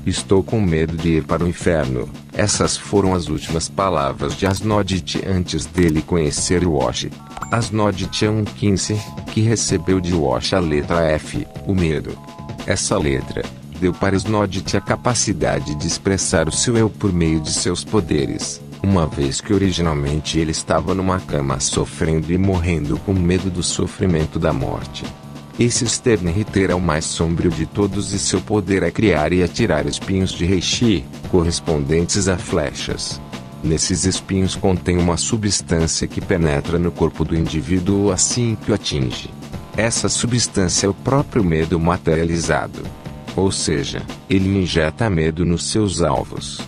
Estou com medo de ir para o inferno. Essas foram as últimas palavras de Asnodit antes dele conhecer Wash. Asnodit é um Quincy, que recebeu de Wash a letra F, o medo. Essa letra deu para Asnodit a capacidade de expressar o seu eu por meio de seus poderes, uma vez que originalmente ele estava numa cama sofrendo e morrendo com medo do sofrimento da morte. Esse Sternritter é o mais sombrio de todos e seu poder é criar e atirar espinhos de reishi, correspondentes a flechas. Nesses espinhos contém uma substância que penetra no corpo do indivíduo assim que o atinge. Essa substância é o próprio medo materializado. Ou seja, ele injeta medo nos seus alvos.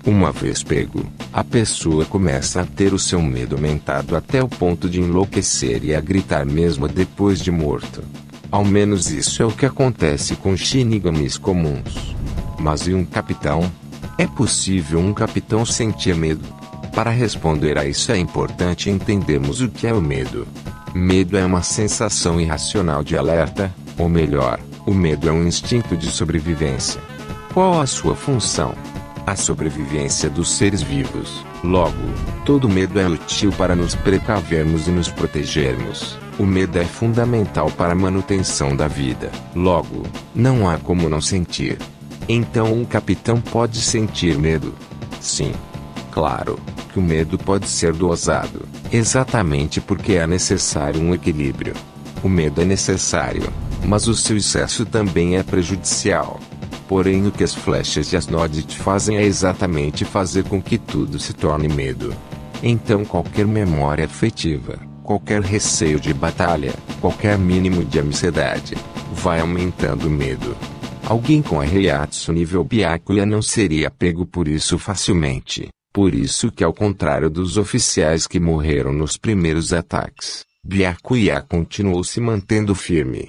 Uma vez pego, a pessoa começa a ter o seu medo aumentado até o ponto de enlouquecer e a gritar mesmo depois de morto. Ao menos isso é o que acontece com shinigamis comuns. Mas e um capitão? É possível um capitão sentir medo? Para responder a isso é importante entendermos o que é o medo. Medo é uma sensação irracional de alerta, ou melhor, o medo é um instinto de sobrevivência. Qual a sua função? A sobrevivência dos seres vivos. Logo, todo medo é útil para nos precavermos e nos protegermos. O medo é fundamental para a manutenção da vida. Logo, não há como não sentir. Então um capitão pode sentir medo? Sim. Claro, que o medo pode ser dosado, exatamente porque é necessário um equilíbrio. O medo é necessário, mas o seu excesso também é prejudicial. Porém o que as flechas de Asnodit fazem é exatamente fazer com que tudo se torne medo. Então qualquer memória afetiva, qualquer receio de batalha, qualquer mínimo de ansiedade, vai aumentando o medo. Alguém com a Reiatsu nível Byakuya não seria pego por isso facilmente. Por isso que ao contrário dos oficiais que morreram nos primeiros ataques, Byakuya continuou se mantendo firme.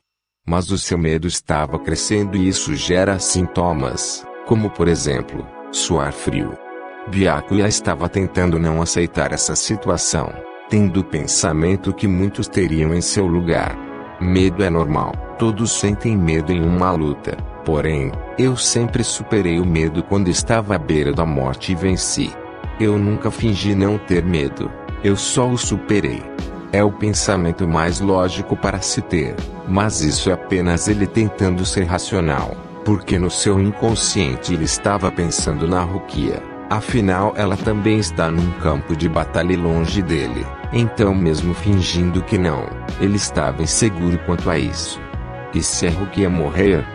Mas o seu medo estava crescendo e isso gera sintomas, como por exemplo, suar frio. Byakuya estava tentando não aceitar essa situação, tendo o pensamento que muitos teriam em seu lugar. Medo é normal, todos sentem medo em uma luta, porém, eu sempre superei o medo quando estava à beira da morte e venci. Eu nunca fingi não ter medo, eu só o superei. É o pensamento mais lógico para se ter, mas isso é apenas ele tentando ser racional, porque no seu inconsciente ele estava pensando na Rukia, afinal ela também está num campo de batalha longe dele, então mesmo fingindo que não, ele estava inseguro quanto a isso. E se a Rukia morrer?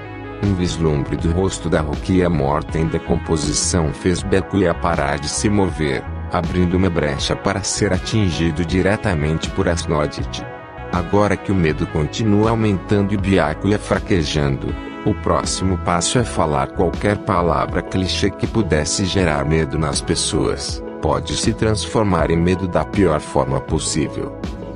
Um vislumbre do rosto da Rukia morta em decomposição fez Byakuya parar de se mover, abrindo uma brecha para ser atingido diretamente por Asnodit. Agora que o medo continua aumentando e Byakuya fraquejando, o próximo passo é falar qualquer palavra clichê que pudesse gerar medo nas pessoas. Pode se transformar em medo da pior forma possível.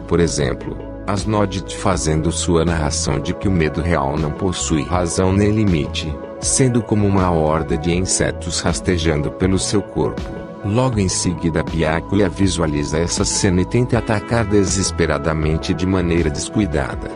Por exemplo, Asnodit fazendo sua narração de que o medo real não possui razão nem limite, sendo como uma horda de insetos rastejando pelo seu corpo. Logo em seguida Byakuya visualiza essa cena e tenta atacar desesperadamente de maneira descuidada.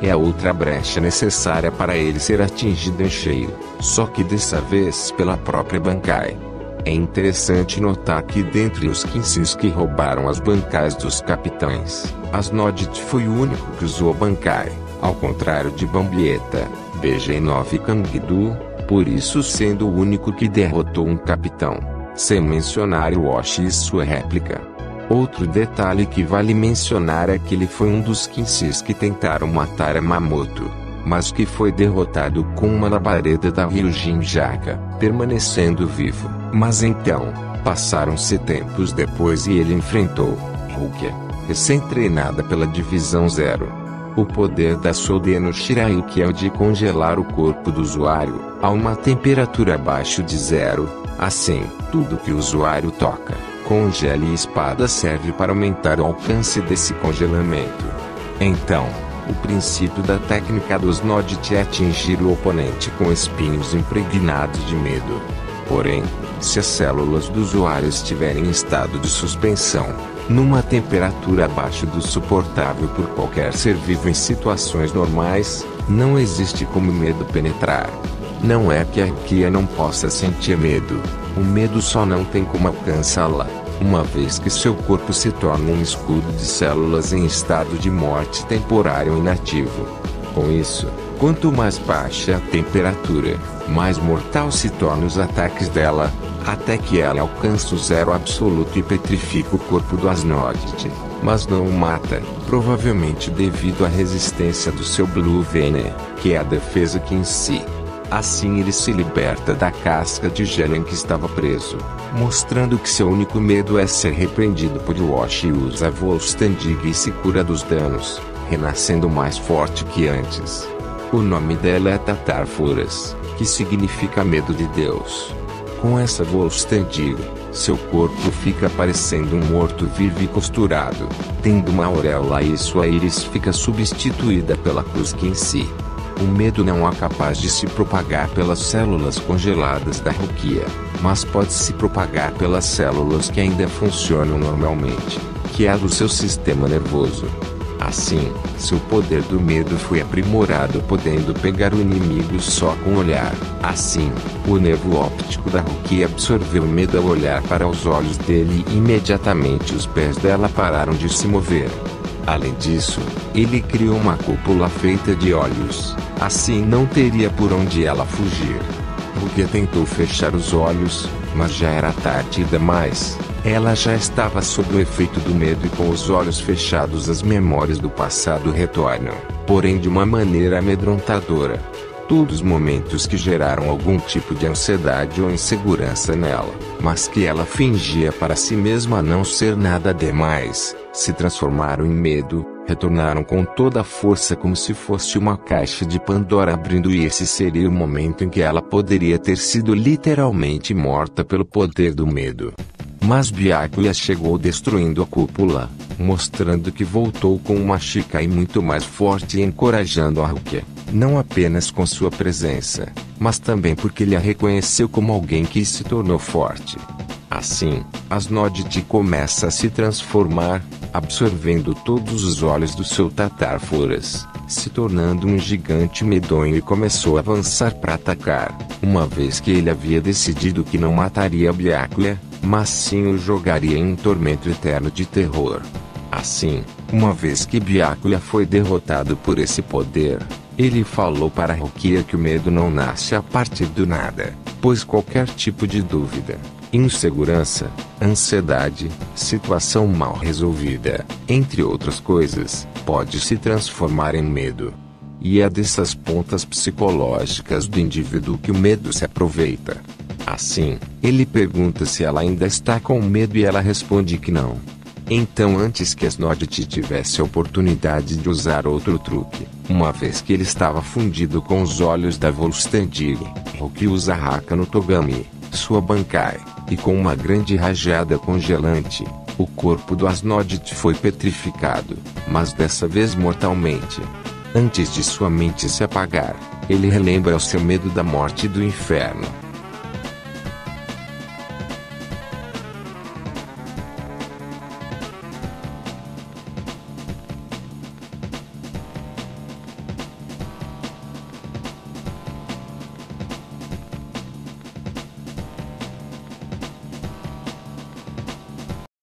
É a outra brecha necessária para ele ser atingido em cheio, só que dessa vez pela própria Bankai. É interessante notar que dentre os Quincy's que roubaram as bancais dos capitães, Asnodit foi o único que usou a Bankai, ao contrário de Bambieta, BG9 e Kangdu, por isso sendo o único que derrotou um capitão. Sem mencionar o Wash e sua réplica. Outro detalhe que vale mencionar é que ele foi um dos Quincy's que tentaram matar a Mamoto, mas que foi derrotado com uma labareda da Ryujin Jaka, permanecendo vivo. Mas então, passaram-se tempos depois e ele enfrentou Rukia, recém-treinada pela Divisão Zero. O poder da Souden no Shirayuki é o de congelar o corpo do usuário a uma temperatura abaixo de zero. Assim, tudo que o usuário toca, congela e espada serve para aumentar o alcance desse congelamento. Então, o princípio da técnica dos Asnodit é atingir o oponente com espinhos impregnados de medo. Porém, se as células do usuário estiverem em estado de suspensão, numa temperatura abaixo do suportável por qualquer ser vivo em situações normais, não existe como o medo penetrar. Não é que a Rukia não possa sentir medo. O medo só não tem como alcançá-la, uma vez que seu corpo se torna um escudo de células em estado de morte temporário inativo. Com isso, quanto mais baixa a temperatura, mais mortal se tornam os ataques dela, até que ela alcança o zero absoluto e petrifica o corpo do Asnodite, mas não o mata, provavelmente devido à resistência do seu Blue Venom, que é a defesa que em si. Assim ele se liberta da casca de gelo em que estava preso, mostrando que seu único medo é ser repreendido por Wash e usa a Volstandig e se cura dos danos, renascendo mais forte que antes. O nome dela é Tatarfuras, que significa medo de Deus. Com essa Volstandig, seu corpo fica parecendo um morto-vivo e costurado, tendo uma auréola e sua íris fica substituída pela cruz que em si. O medo não é capaz de se propagar pelas células congeladas da Rukia, mas pode se propagar pelas células que ainda funcionam normalmente, que é a do seu sistema nervoso. Assim, seu poder do medo foi aprimorado, podendo pegar o inimigo só com o olhar. Assim, o nervo óptico da Rukia absorveu o medo ao olhar para os olhos dele e imediatamente os pés dela pararam de se mover. Além disso, ele criou uma cúpula feita de olhos, assim não teria por onde ela fugir. Rukia tentou fechar os olhos, mas já era tarde demais. Ela já estava sob o efeito do medo e com os olhos fechados as memórias do passado retornam, porém de uma maneira amedrontadora. Todos os momentos que geraram algum tipo de ansiedade ou insegurança nela, mas que ela fingia para si mesma não ser nada demais, se transformaram em medo, retornaram com toda a força como se fosse uma caixa de Pandora abrindo, e esse seria o momento em que ela poderia ter sido literalmente morta pelo poder do medo. Mas Byakuya chegou destruindo a cúpula, mostrando que voltou com uma Shikai muito mais forte e encorajando a Rukia, não apenas com sua presença, mas também porque ele a reconheceu como alguém que se tornou forte. Assim, Asnodite começa a se transformar, absorvendo todos os olhos do seu Tatarfuras, se tornando um gigante medonho, e começou a avançar para atacar, uma vez que ele havia decidido que não mataria Byakuya, mas sim o jogaria em um tormento eterno de terror. Assim, uma vez que Byakuya foi derrotado por esse poder, ele falou para Rukia que o medo não nasce a partir do nada, pois qualquer tipo de dúvida, insegurança, ansiedade, situação mal resolvida, entre outras coisas, pode se transformar em medo. E é dessas pontas psicológicas do indivíduo que o medo se aproveita. Assim, ele pergunta se ela ainda está com medo e ela responde que não. Então, antes que Asnodite tivesse a oportunidade de usar outro truque, uma vez que ele estava fundido com os olhos da Volstandig, Rukia usa Haka no Togami, sua Bankai, e com uma grande rajada congelante, o corpo do Asnodite foi petrificado, mas dessa vez mortalmente. Antes de sua mente se apagar, ele relembra o seu medo da morte e do inferno.